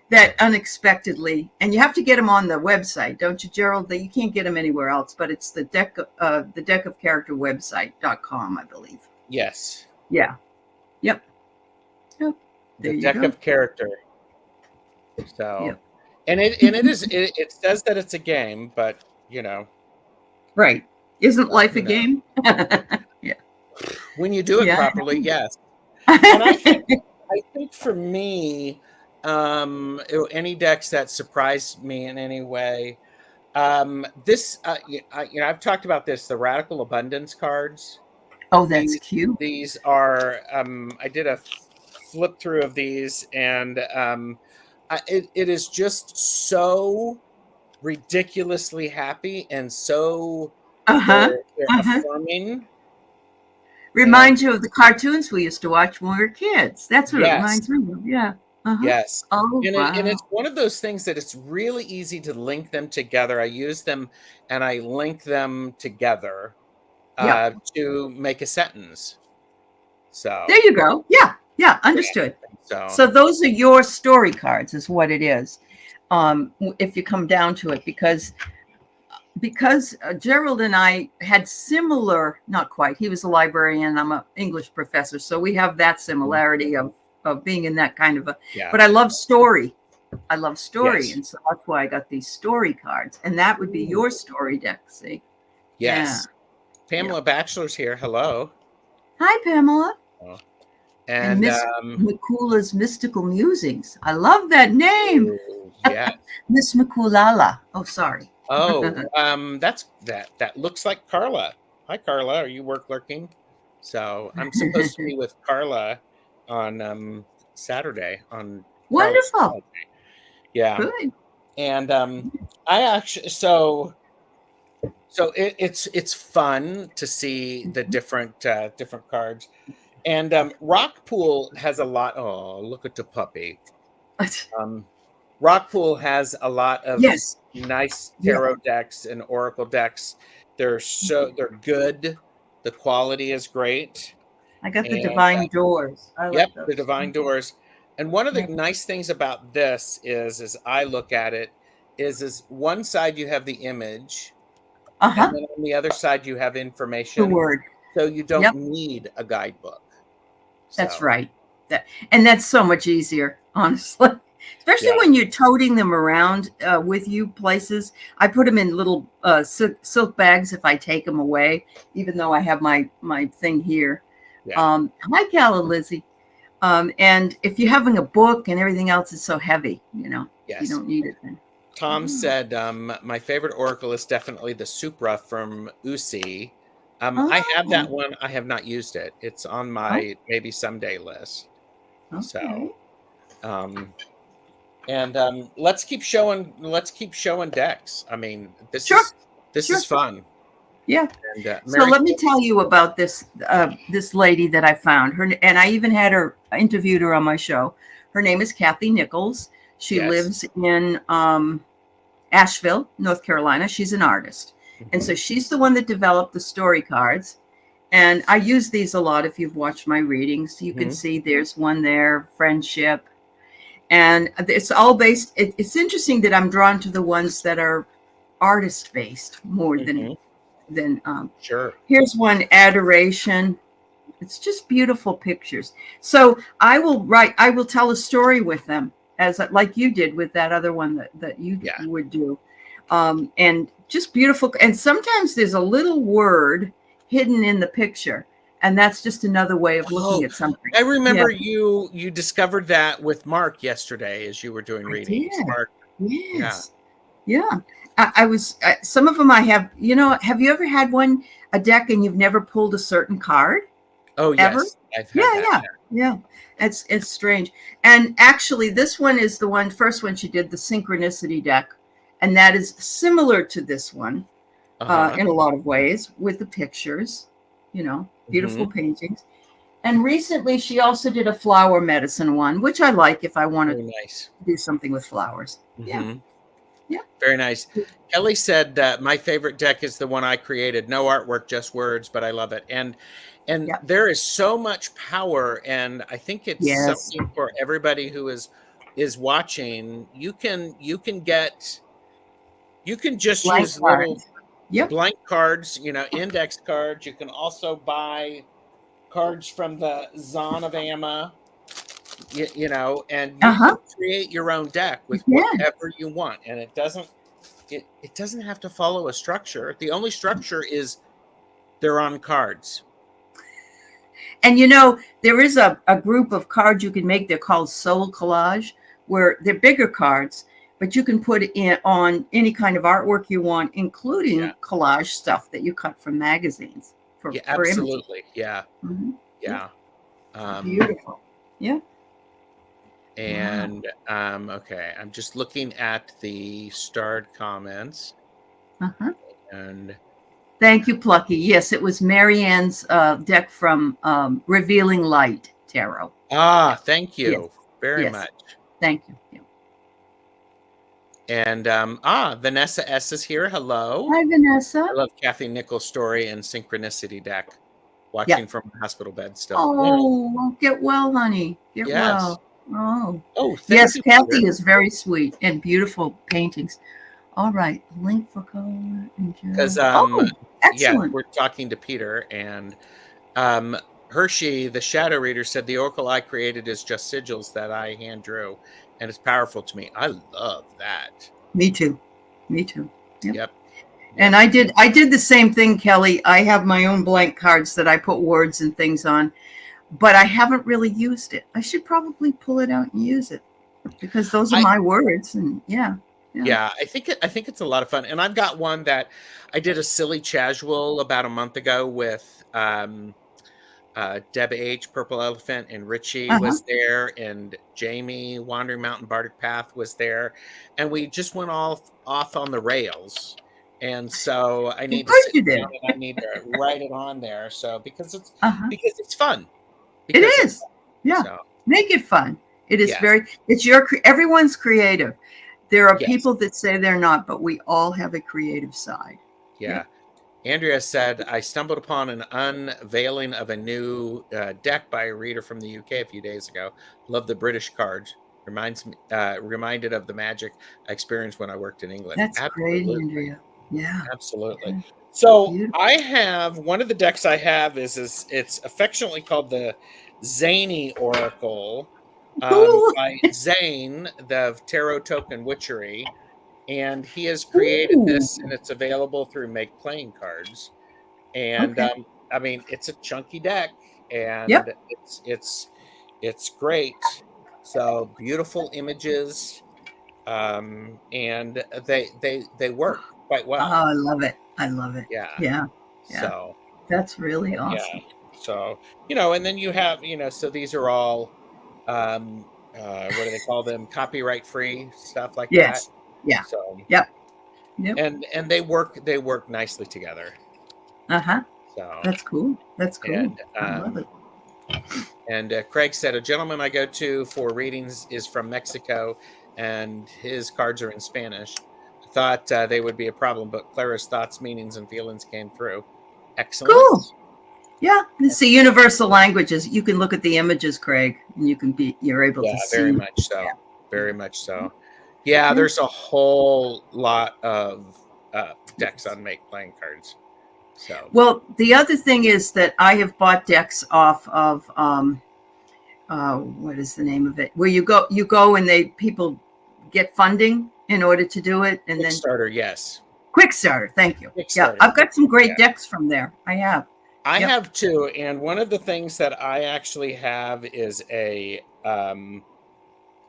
that unexpectedly, and you have to get them on the website, don't you, Gerald? That you can't get them anywhere else, but it's the deck of character website.com, I believe. Yes. Yeah. Yep. Yep. There The you deck go. of character. So, Yep. and it says that it's a game, but Right. Isn't life a who knows? game? Yeah. When you do it Yeah. properly, yes. And I think for me, any decks that surprised me in any way, this, I've talked about this, the Radical Abundance cards. Oh, that's These, cute. these are, I did a flip through of these, and it is just so ridiculously happy and so Uh-huh. they're Uh-huh. affirming and Reminds you of the cartoons we used to watch when we were kids. That's what it yes. reminds me of. Yeah. Uh-huh. Yes. Oh, And wow. it's one of those things that it's really easy to link them together. I use them and I link them together Yep. to make a sentence. There So you go. Yeah. Yeah. yeah. Understood. So So those are your story cards, is what it is. If you come down to it, because Gerald and I had similar, not quite. He was a librarian. I'm an English professor, so we have that similarity of being in that kind of a. yeah. But I love story. I love story, Yes. and so that's why I got these story cards, and that would be Ooh. your story deck. See? Yeah. Yes. Yeah. Pamela Bachelor's here. Hello. Hi, Pamela. Oh, And and Miss Makula's Mystical Musings. I love that name. ooh, yeah. Miss Makulala. Oh, sorry. Oh, that looks like Carla. Hi, Carla. Are you work lurking? So I'm supposed to be with Carla on Saturday on Carla's Wonderful. holiday. Yeah, Good. and I actually so it's fun to see the different cards, and Rockpool has a lot. Oh, look at the puppy. Um, Rockpool has a lot of Yes. nice Yeah. tarot decks and oracle decks. They're good. The quality is great. I got the And Divine Doors. I yep, like the those. divine doors. And one of the Yeah. nice things about this is as I look at it, is one side you have the image, and Uh-huh. then on the other side you have The information. word. So you don't Yep, need a guidebook. that's So right. And that's so much easier, honestly. Especially yeah. when you're toting them around with you places. I put them in little silk bags if I take them away, even though I have my thing here. Yeah. Hi, Cal and Lizzie. And if you're having a book and everything else is so heavy, you Yes. don't need it then. Tom Oh, said, my favorite oracle is definitely the Supra from Usi. I have that oh, one. I have not used it. It's on oh, my maybe someday list. So, okay. um, and let's keep showing decks. I mean, Sure, this is sure. fun. Yeah. And So Mary, let me tell you about this lady that I found her, and I even had her interviewed her on my show. Her name is Kathy Nichols. She yes. lives in Asheville, North Carolina. She's an artist, and Hmm. so she's the one that developed the story cards. And I use these a lot. If you've watched my readings, you can Hmm. see there's one there, friendship, and it's all based. It's interesting that I'm drawn to the ones that are artist based more Hmm. than. Sure. Here's one, adoration. It's just beautiful pictures. So I will tell a story with them, as like you did with that other one that you Yeah. would do. And just beautiful. And sometimes there's a little word hidden in the picture, and that's just another way of looking Oh, at something. I Yeah, remember you discovered that with Mark yesterday as you were doing I did. readings. Mark, yeah. Yes. Yeah. I was, some of them I have, have you ever had a deck and you've never pulled a certain card Oh, ever? yes, I've had Yeah, that. yeah, yeah. It's strange. And actually, this one is the first one she did, the synchronicity deck, and that is similar to this one Uh-huh. in a lot of ways with the pictures, beautiful Hmm. paintings. And recently, she also did a flower medicine one, which I like if I want to Very nice. do something with flowers. Yeah, Hmm. yeah, Very nice. Kelly said that my favorite deck is the one I created. No artwork, just words, but I love it. And yeah. there is so much power, and I think it's Yes, something for everybody who is watching. You can just blank use little cards. Yep. blank cards, index cards. You can also buy cards from the Zon of Amma, and Uh you huh. can create your own deck with Yeah. whatever you want, and it doesn't have to follow a structure. The only structure is they're on cards. And there is a group of cards you can make. They're called soul collage, where they're bigger cards, but you can put in on any kind of artwork you want, Yeah, including collage stuff that you cut from magazines yeah, for images. absolutely. Yeah, Hmm. Yeah, yeah. Um, beautiful. Yeah. Wow. and okay, I'm just looking at the starred comments, Uh-huh. and Thank you, Plucky. Yes, it was Marianne's deck from Revealing Light Tarot. Yeah. thank Yes. you very Yes. much. Thank you. Yeah. And Vanessa S is here. Hello. Hi, I Vanessa. love Kathy Nichols' story and synchronicity deck. Yeah. Watching from a hospital bed still. Yeah. Oh, get well, honey. Get Yes. well. Oh, Oh, thank yes, you, Kathy Peter. is very sweet and beautiful paintings. All right, link for color and Because Gerald. Oh, yeah, excellent. we're talking to Peter, and um Hershey, the shadow reader, said the oracle I created is just sigils that I hand drew, and it's powerful to me. I love that. Me too. Me too. Yep. Yep. And Yep. I did the same thing, Kelly. I have my own blank cards that I put words and things on, but I haven't really used it. I should probably pull it out and use it because those are I my words. And yeah, yeah. Yeah, I think it's a lot of fun. And I've got one that I did a silly casual about a month ago with Deb H, Purple Elephant, and Richie Uh huh. was there, and Jamie, Wandering Mountain Bardic Path, was there, and we just went off on the rails. And so I Of need to course sit you down did. and I need to write it on there. So Uh huh. because it's fun. It Because it's is. Yeah. so Make it fun. It is yes, it's everyone's creative. There are yes, people that say they're not, but we all have a creative side. yeah. Yep. Andrea said, I stumbled upon an unveiling of a new deck by a reader from the UK a few days ago. Love the British cards. Reminded of the magic I experienced when I worked in England. That's great, Absolutely. Andrea. Yeah. Absolutely. Okay. So Beautiful. I have one of the decks I have is it's affectionately called the Zany Oracle Cool. by Zane, the Tarot Token Witchery, and he has created Ooh. this, and it's available through Make Playing Cards. And Okay. I mean, it's a chunky deck, Yep. and it's great. So beautiful images, and they work quite Oh, well. I love it. I love it. Yeah. Yeah. Yeah. So, That's really yeah. awesome. So, and then you have, so these are all, what do they call them? Copyright free stuff like that. Yes. Yeah. So, Yep. Yep. and they work nicely together. Uh-huh. So, That's cool. That's cool. and, I love it. Craig said, a gentleman I go to for readings is from Mexico and his cards are in Spanish. I thought they would be a problem, but Clara's thoughts, meanings, and feelings came through. Excellent. Cool. Yeah. It's the universal languages. You can look at the images, Craig, and you're able Yeah, to very see. much so. Yeah. Very much so. Yeah, Yeah. there's a whole lot of decks on Make Playing Cards. So, Well, the other thing is that I have bought decks off of what is the name of it? Where you go and people get funding in order to do it, and then Kickstarter, yes. Quickstarter. Thank you. Yeah, Kickstarter. I've got some Yeah. great decks from there. I have. I Yep. have too, and one of the things that I actually have is I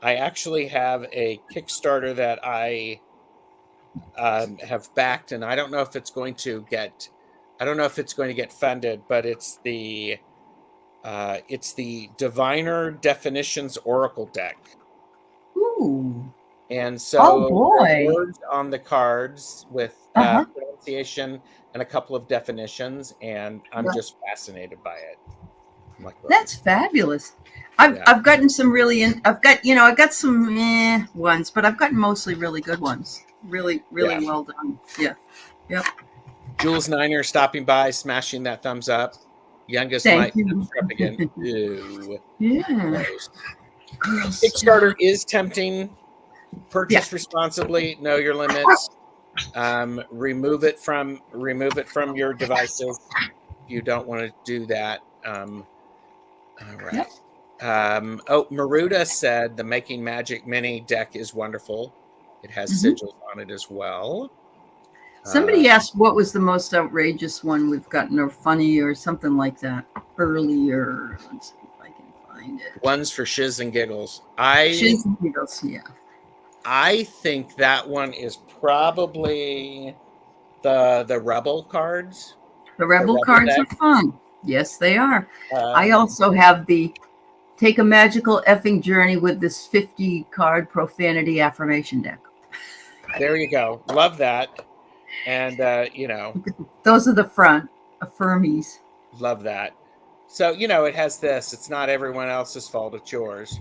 actually have a Kickstarter that I have backed, and I don't know if it's going to get, funded, but it's the Diviner Definitions Oracle deck. Ooh. And Oh so there are boy. words on the cards with Uh-huh. pronunciation and a couple of definitions, and I'm Yeah. just fascinated by it. I'm like, well, That's fabulous. I've yeah, I've gotten some I've got some ones, but I've gotten mostly really good ones. Really, yeah. really well done. Yeah. Yep. Jules Niner stopping by, smashing that thumbs up. Youngest Thank might you. up again. Ew. Yeah. Gross. Girl Kickstarter stuff. is tempting. Yeah. Purchase responsibly. Know your limits. Remove it from your devices if you don't want to do that. All Yep. right. Maruda said the Making Magic Mini deck is wonderful. It has Hmm. sigils on it as well. Somebody asked what was the most outrageous one we've gotten, or funny, or something like that earlier. Let's see if I can find it. Ones for shiz and giggles. Shiz and giggles. Yeah. I think that one is probably the Rebel cards. The The Rebel Rebel cards are deck. fun. Yes, they are. I Um, also have the Take a Magical Effing Journey with this 50 card profanity affirmation deck. there you go. Love that. And Those are the front affirmies. love that. So, it has this. It's not everyone else's fault, it's yours.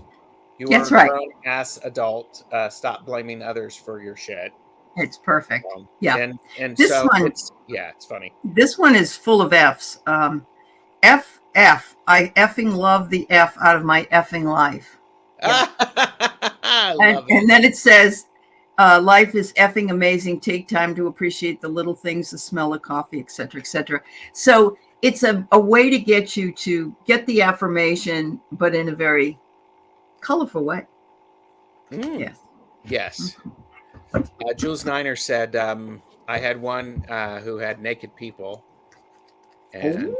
You are That's a right. grown ass adult. Stop blaming others for your shit. It's perfect. Yeah. And This so one, it's funny. this one is full of F's. F F. I effing love the F out of my effing life. Yeah. I and, love it. and then it says, life is effing amazing. Take time to appreciate the little things, the smell of coffee, etc., etc. So it's a way to get you to get the affirmation, but in a very colorful way. Yes. Yes. Jules Niner said, I had one who had naked people. And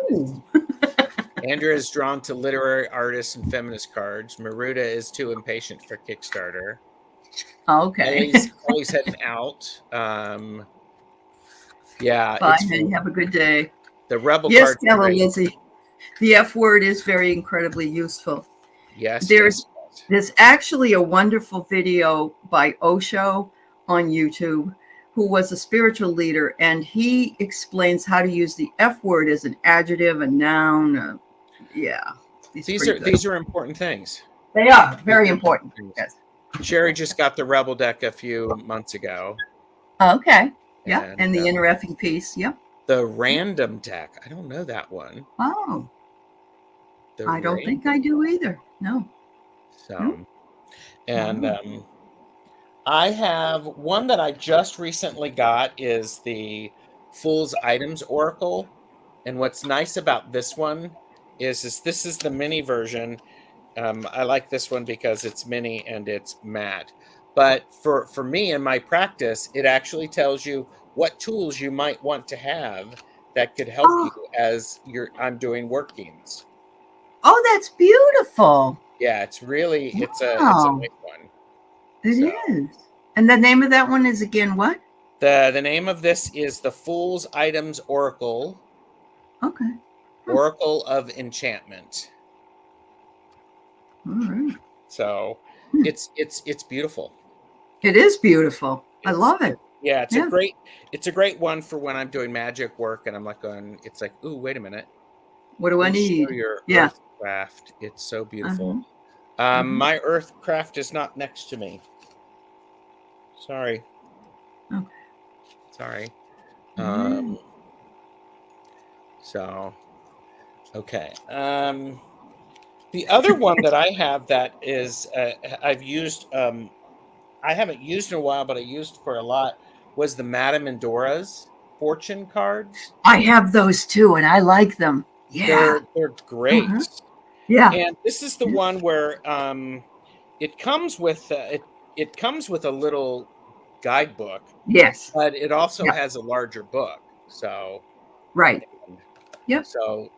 Andrea is drawn to literary artists and feminist cards. Maruda is too impatient for Kickstarter. Okay. Ellie's heading out. Yeah, Bye, it's honey. Have a good day. the Rebel Yes, cards. Stella Lizzie. The F word is very incredibly useful. Yes, There's yes. There's actually a wonderful video by Osho on YouTube, who was a spiritual leader, and he explains how to use the F word as an adjective, a noun. Yeah, These are important things. They are very important. Yes. Sherry just got the Rebel deck a few months ago. Okay. Yeah, and the inner effing piece. Yep. The random deck. I don't know that one. Oh. I don't think I do either. No. So, and I have one that I just recently got is the Fool's Items Oracle. And what's nice about this one is this is the mini version. I like this one because it's mini and it's matte. But for me in my practice, it actually tells you what tools you might want to have that could help you Oh, as I'm doing workings. oh, that's beautiful. Yeah, it's a Wow, nice one. So it is. And the name of that one is again what? the name of this is the Fool's Items Oracle, Okay. Hmm. Oracle of Enchantment. All right. So Hmm. it's beautiful. It is beautiful. I It's love it. yeah, Yeah. it's a great one for when I'm doing magic work and I'm like going, it's like, ooh, wait a minute. What do I Please show need? your Yeah. earth craft. It's so beautiful. Uh-huh. Uh-huh. My earth craft is not next to me. Sorry. Okay. Sorry. Yeah. So okay. The other one that I have that is I've used I haven't used in a while, but I used for a lot was the Madame Endora's fortune cards. I have those too, and I like them. Yeah. They're Uh-huh. great. Yeah. And this is the Yeah. one where it comes with it comes with a little guidebook, Yes. but it also Yeah. has a larger book. So Right. Yep. so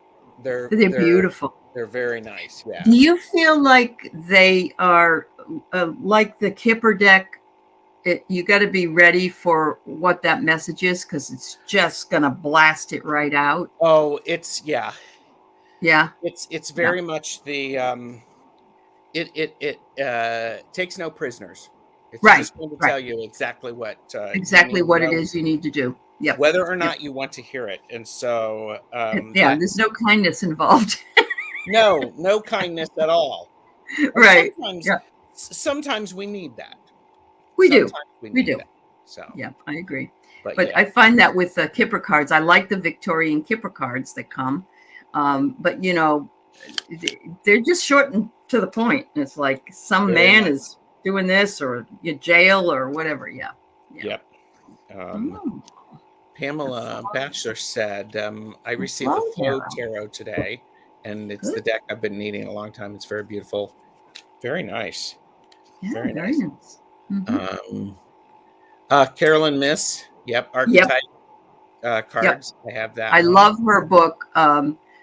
they're They're they're beautiful. they're very nice. Yeah. Do you feel like they are like the Kipper deck? You got to be ready for what that message is because it's just going to blast it right out. Oh, it's yeah. Yeah. It's Yeah. very much the it takes no prisoners. It's Right. just going to Right. tell you exactly what you Exactly need to what it know, is you need to do. Yep. whether or Yep. not you want to hear it. And so Yeah. that There's no kindness involved. no kindness at all. And Right. Yeah. sometimes we need that. We do. Sometimes we We need do. that. So, Yeah. I agree. but But yeah. I find that with the Kipper cards, I like the Victorian Kipper cards that come. But, they're just short and to the point. It's like some Very man nice. is doing this or you jail or whatever. Yeah. Yeah. Yep. Oh, Pamela Batchelor said, I the received the flow Flow tarot. Tarot today, and it's the Good. deck I've been needing a long time. It's very beautiful. Very nice. Yeah. Very Very nice. nice. Mm-hmm. Um, Carolyn Miss. Yep. Yep. Archetype Yep. cards. I have that I one. love her book,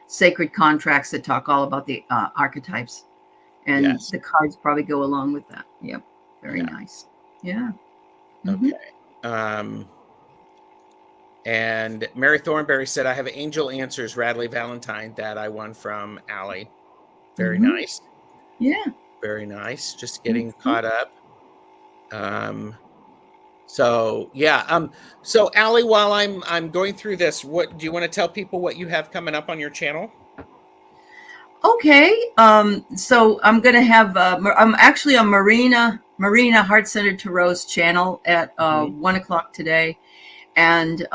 Sacred Contracts, that talk all about the archetypes. And Yes. the cards probably go along with that. Yep. Very Yeah. nice. Yeah. Mm-hmm. Okay. And Mary Thornberry said, I have Angel Answers Radley Valentine that I won from Allie. Very Mm-hmm. nice. Yeah. Very nice. Just getting caught up. So yeah. So Allie, while I'm going through this, what do you want to tell people what you have coming up on your channel? Okay. So I'm going to have, I'm actually on Marina Heart Centered Tarot's channel at 1 o'clock today. And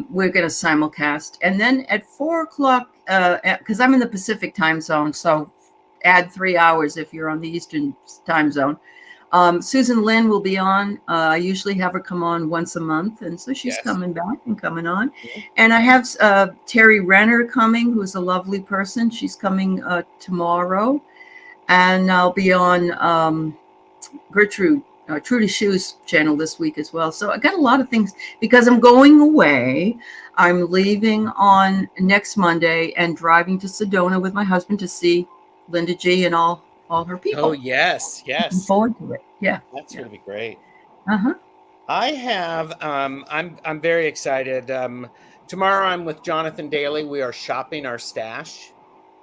we're going to simulcast. And then at 4 o'clock, because I'm in the Pacific time zone, so add 3 hours if you're on the Eastern time zone. Susan Lynn will be on. I usually have her come on once a month, and so she's Yes. coming back and coming on. Mhm. And I have Terry Renner coming, who's a lovely person. She's coming tomorrow. And I'll be on Gertrude, Trudy Shue's channel this week as well. So I got a lot of things because I'm going away. I'm leaving on next Monday and driving to Sedona with my husband to see Linda G and all her people. Oh yes, Looking yes. forward to it. Yeah. That's going to be great. Uh-huh. I have I'm very excited. Tomorrow I'm with Jonathan Daly. We are shopping our stash,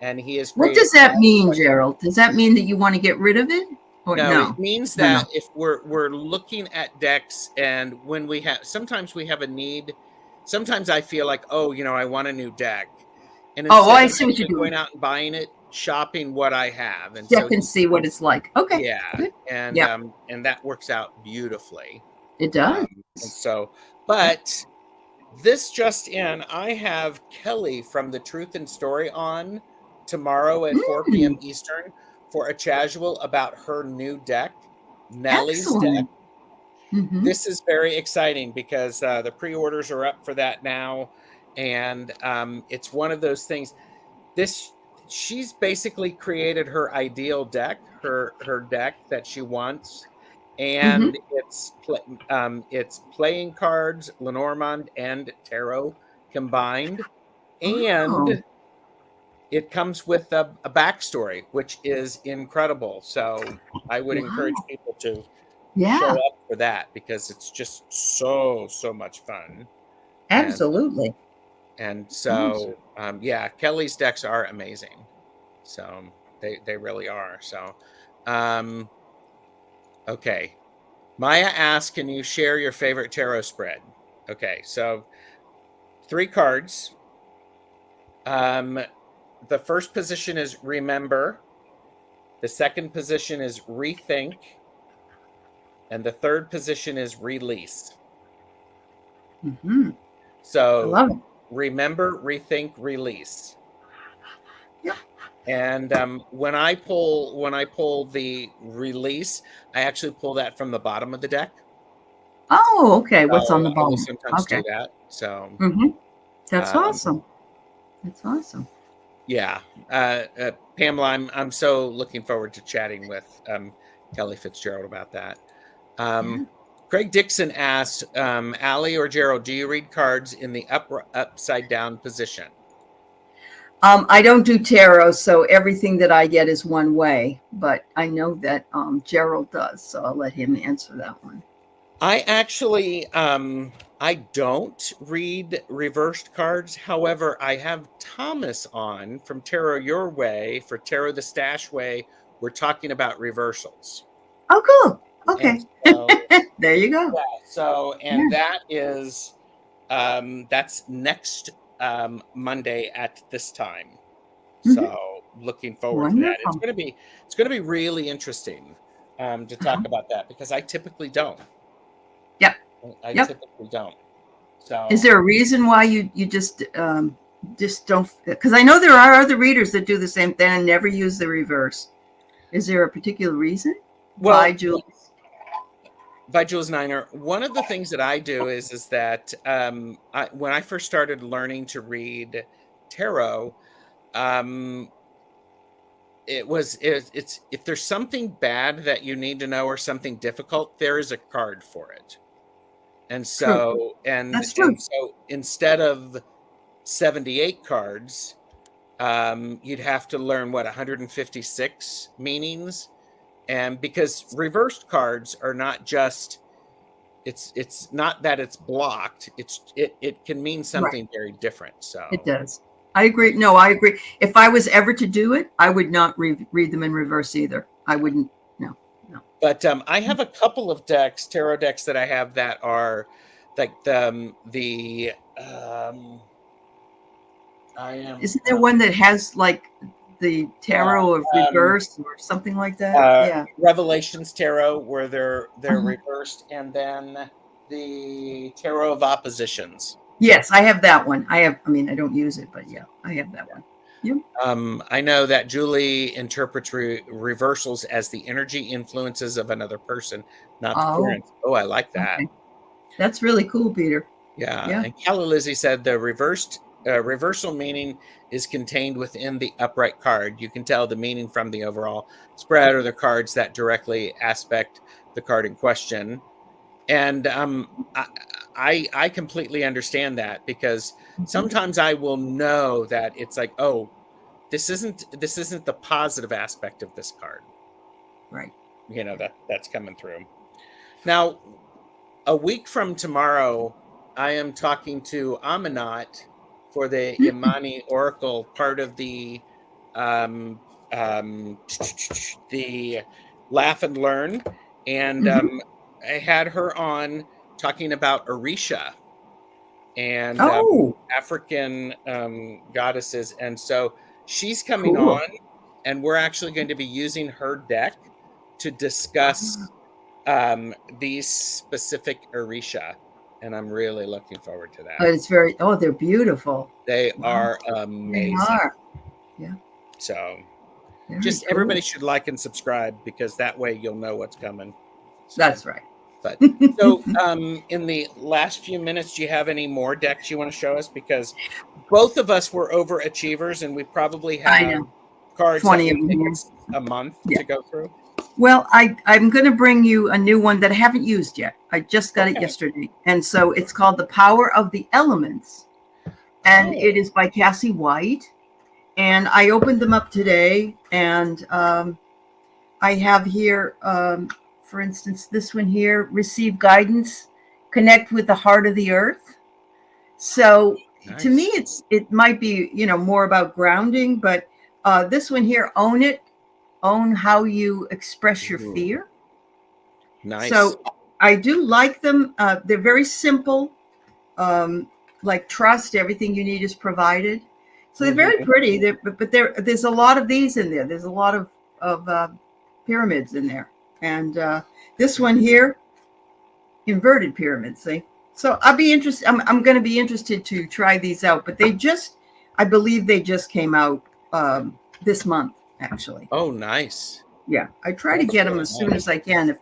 and he is What creating does that mean, Gerald? Does that mean that you want to get rid of it? Or No, no? it means No, that no. if we're looking at decks, and when we have sometimes we have a need. Sometimes I feel like, oh, I want a new deck, and Oh, instead I of see what you're actually doing. going out and buying it, shopping what I have, and Check so and see what it's like. Okay. yeah, Good. and Yeah, and that works out beautifully. it does. And so, but this just in, I have Kelly from the Truth and Story on tomorrow at 4 p.m. Mm, Eastern for a casual about her new deck, Nellie's deck. excellent. Mm-hmm. this is very exciting because the pre-orders are up for that now, and it's one of those things. This She's basically created her ideal deck, her deck that she wants, Mm-hmm. and it's playing cards, Lenormand and tarot combined, Oh, and it comes with a backstory, which is incredible. So I would encourage wow. people to show Yeah, up for that because it's just so much fun. And absolutely. Awesome. so yeah, Kelly's decks are amazing. So they really are. So um okay. Maya asks, can you share your favorite tarot spread? Okay, so 3 cards. Um the first position is remember, the second position is rethink, and the third position is release. Mm-hmm. I So love it. remember, rethink, release. Yep. And when I pull the release, I actually pull that from the bottom of the deck. Oh, okay. What's on So the I will bottom? sometimes do Okay. that. So Mm-hmm. That's um, awesome. That's awesome. yeah, Pamela, I'm so looking forward to chatting with Kelly Fitzgerald about that. Yeah. Craig Dixon asked, Allie or Gerald, do you read cards in the upside down position? I don't do tarot, so everything that I get is one way. But I know that Gerald does, so I'll let him answer that one. I actually I don't read reversed cards. However, I have Thomas on from Tarot Your Way for Tarot the Stash Way. We're talking about reversals. Oh, cool. And Okay. so There you go. yeah, so and Yeah. that is that's next Monday at this time. Hmm. So looking forward to that. Wonderful. It's gonna be really interesting to talk Uh-huh. about that because I typically don't. Yep. I Yep. typically don't. Is So there a reason why you just don't? Because I know there are other readers that do the same thing and never use the reverse. Is there a particular reason? By well, Julie. by Jules Niner, one of the things that I do is that when I first started learning to read tarot, um, it's if there's something bad that you need to know or something difficult, there is a card for it. And True. so That's true. and so instead of 78 cards, you'd have to learn what 156 meanings. And because reversed cards are not just it's not that it's blocked, it can mean Right. something very different. It So does. I agree. No, I agree. If I was ever to do it, I would not read them in reverse either. I wouldn't. No. No. but I have a couple of tarot decks that I have that are like the I am Isn't there one that has like the yeah tarot of um reverse or something like that? Yeah. Revelations tarot where they're Uh-huh. reversed, and then the tarot of oppositions. Yes, I have that one. I have. I mean, I don't use it, but yeah, I have that one. Yep. I know that Julie interprets reversals as the energy influences of another person, not the Oh, current. Oh, I like that. okay. That's really cool, Peter. Yeah. Yeah. And Calla Lizzie said the reversal meaning is contained within the upright card. You can tell the meaning from the overall spread or the cards that directly aspect the card in question. And I completely understand that because Mhm. sometimes I will know that it's like, oh, this isn't the positive aspect of this card, Right. that's coming through. Now, a week from tomorrow, I am talking to Amanat for the Imani Oracle, part of um um the Laugh and Learn, and Hmm. I had her on talking about Orisha and Oh, African goddesses. And so she's coming cool. on, and we're actually going to be using her deck to discuss these specific Orisha. And I'm really looking forward to that. But it's very. Oh, they're beautiful. They Wow. are They amazing. are. Yeah. So Very just cool. everybody should like and subscribe because that way you'll know what's coming. So, That's right. But so in the last few minutes, do you have any more decks you want to show us? Because both of us were overachievers, and we probably I have know. cards that 20 of would them take here. us a month Yeah. to go through. Well, I'm going to bring you a new one that I haven't used yet. I just got it yesterday. And so it's called The Power of the Elements. And it is by Cassie White. And I opened them up today. And I have here, for instance, this one here, Receive Guidance, Connect with the Heart of the Earth. So to me, it might be, more about grounding. But this one here, Own It. Own how you express your fear. Nice. So I do like them. They're very simple. Like trust, everything you need is provided. So they're very pretty. But there's a lot of these in there. There's a lot of pyramids in there. And this one here, inverted pyramids. See? So I'll be interested. I'm going to be interested to try these out. But I believe they just came out this month, actually. Oh, nice. Yeah, I try to get them as soon as I can if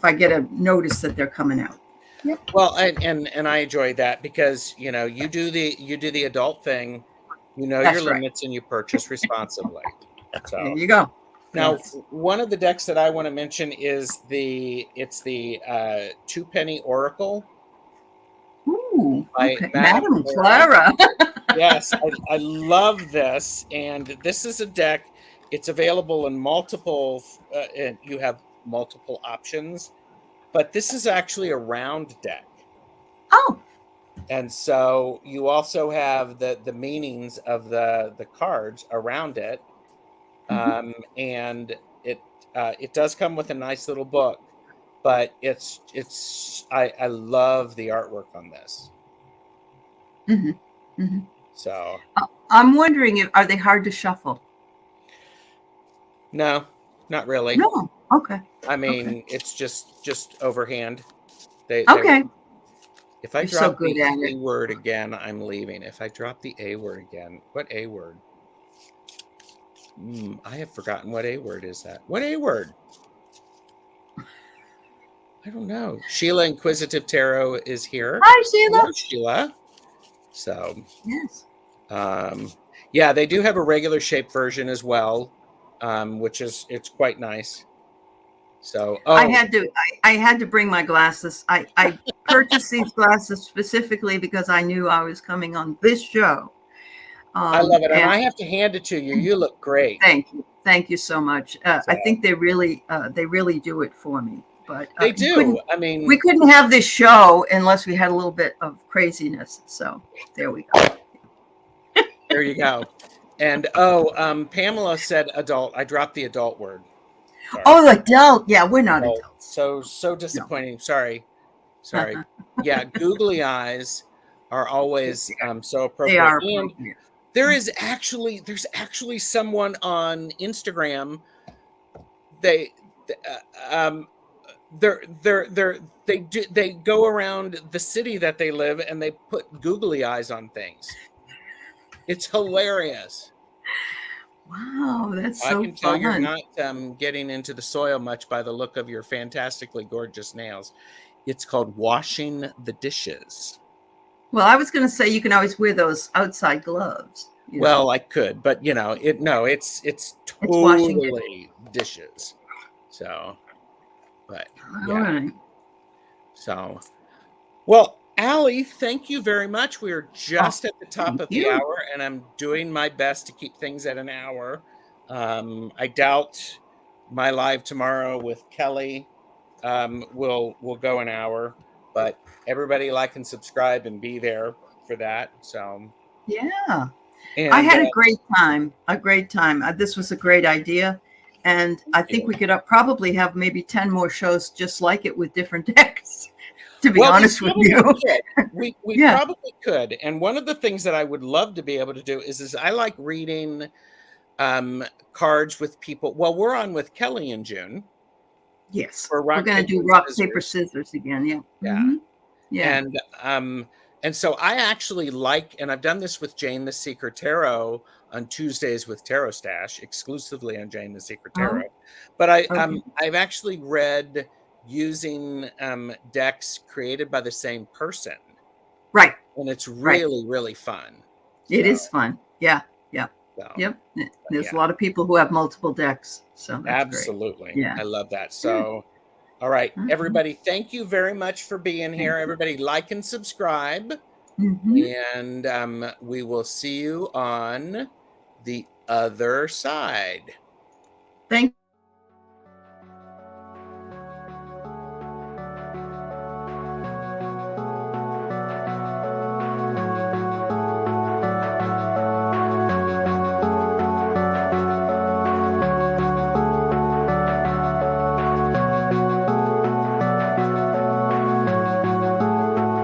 I get a notice that they're coming out. Yep. Well, and I enjoy that because you do the adult thing, your limits, and you purchase responsibly. So there you go. Now, one of the decks that I want to mention is the 2-penny Oracle. Ooh, okay. Madame Clara. Yes, I love this, and this is a deck. It's available in multiple, and you have multiple options, but this is actually a round deck. Oh. And so you also have the meanings of the cards around it, and it does come with a nice little book, but I love the artwork on this. So I'm wondering are they hard to shuffle? No, not really. No. Okay. I mean, it's just overhand. Okay. If I drop the A word again, I'm leaving. If I drop the A word again, what A word? I have forgotten what A word is that. What A word? I don't know. Sheila Inquisitive Tarot is here. Hi, Sheila. Hello, Sheila. So yes. Yeah, they do have a regular shape version as well, which it's quite nice. So I had to bring my glasses. I purchased these glasses specifically because I knew I was coming on this show. I love it, and I have to hand it to you. You look great. Thank you so much. I think they really do it for me. But they do. I mean, we couldn't have this show unless we had a little bit of craziness. So there we go. There you go. And Pamela said adult. I dropped the adult word. Sorry. Oh, adult. Yeah, we're not adults. So disappointing. No. Sorry. Yeah, googly eyes are always so appropriate. They are appropriate. There's actually someone on Instagram. They go around the city that they live and they put googly eyes on things. It's hilarious. Wow, that's so fun. I can tell you're not getting into the soil much by the look of your fantastically gorgeous nails. It's called washing the dishes. Well, I was going to say you can always wear those outside gloves. Well, I could, but it's totally dishes. So, but yeah. All right. So, well, Allie, thank you very much. We are just at the top of the hour, and I'm doing my best to keep things at an hour. I doubt my live tomorrow with Kelly will go an hour, but everybody like and subscribe and be there for that. So yeah, and I had a great time. This was a great idea. And I think we could probably have maybe 10 more shows just like it with different decks. To be honest with you, we probably could. And one of the things that I would love to be able to do is I like reading cards with people. Well, we're on with Kelly in June. Yes, we're going to do rock, paper, scissors again. Yeah, yeah, yeah. And so I actually like, and I've done this with Jane the Secret Tarot on Tuesdays with Tarotstache, exclusively on Jane the Secret Tarot. But Okay. I've actually read using decks created by the same person, Right. and it's Right. really, really fun. It So, is fun. Yeah. Yeah. so Yep. There's a yeah, lot of people who have multiple decks, so that's great. absolutely. Yeah. I love that. Good. So, all right, Okay. everybody, thank you very much for being Thank here. you. Everybody, like and subscribe, Hmm. and we will see you on the other side. Thank